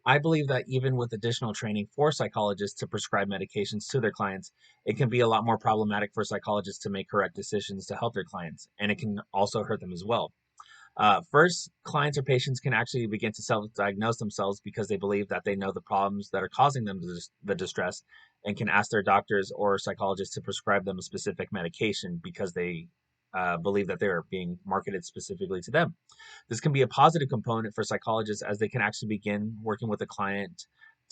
I believe that even with additional training for psychologists to prescribe medications to their clients, it can be a lot more problematic for psychologists to make correct decisions to help their clients, and it can also hurt them as well. First, clients or patients can actually begin to self-diagnose themselves because they believe that they know the problems that are causing them the distress and can ask their doctors or psychologists to prescribe them a specific medication because they believe that they're being marketed specifically to them. This can be a positive component for psychologists as they can actually begin working with the client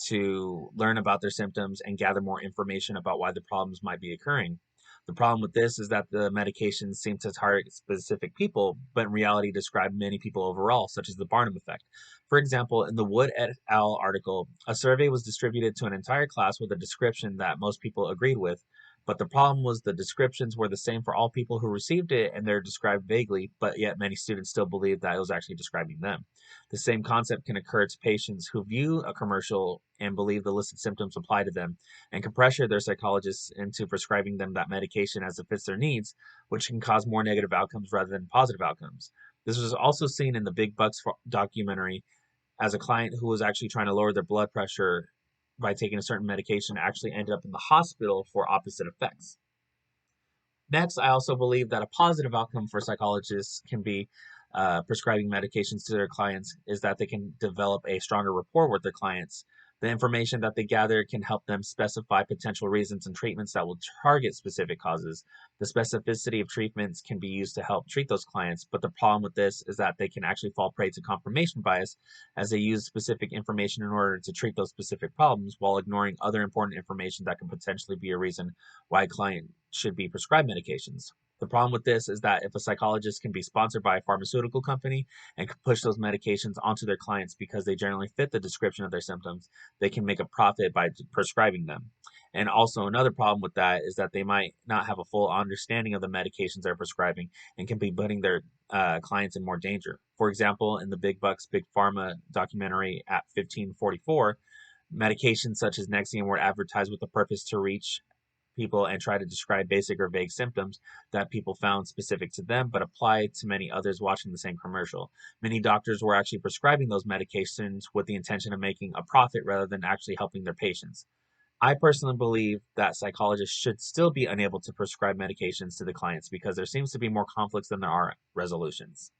to learn about their symptoms and gather more information about why the problems might be occurring. The problem with this is that the medications seem to target specific people, but in reality describe many people overall, such as the Barnum effect. For example, in the Wood et al. Article, a survey was distributed to an entire class with a description that most people agreed with, but the problem was the descriptions were the same for all people who received it and they're described vaguely, but yet many students still believe that it was actually describing them. The same concept can occur to patients who view a commercial and believe the listed symptoms apply to them and can pressure their psychologists into prescribing them that medication as it fits their needs, which can cause more negative outcomes rather than positive outcomes. This was also seen in the Big Bucks documentary as a client who was actually trying to lower their blood pressure by taking a certain medication actually ended up in the hospital for opposite effects. Next, I also believe that a positive outcome for psychologists can be prescribing medications to their clients is that they can develop a stronger rapport with their clients. The information that they gather can help them specify potential reasons and treatments that will target specific causes. The specificity of treatments can be used to help treat those clients, but the problem with this is that they can actually fall prey to confirmation bias as they use specific information in order to treat those specific problems while ignoring other important information that could potentially be a reason why a client should be prescribed medications. The problem with this is that if a psychologist can be sponsored by a pharmaceutical company and can push those medications onto their clients because they generally fit the description of their symptoms, they can make a profit by prescribing them. And also, another problem with that is that they might not have a full understanding of the medications they're prescribing and can be putting their clients in more danger. For example, in the Big Bucks, Big Pharma documentary at 1544, medications such as Nexium were advertised with the purpose to reach people and try to describe basic or vague symptoms that people found specific to them but applied to many others watching the same commercial. Many doctors were actually prescribing those medications with the intention of making a profit rather than actually helping their patients. I personally believe that psychologists should still be unable to prescribe medications to the clients because there seems to be more conflicts than there are resolutions.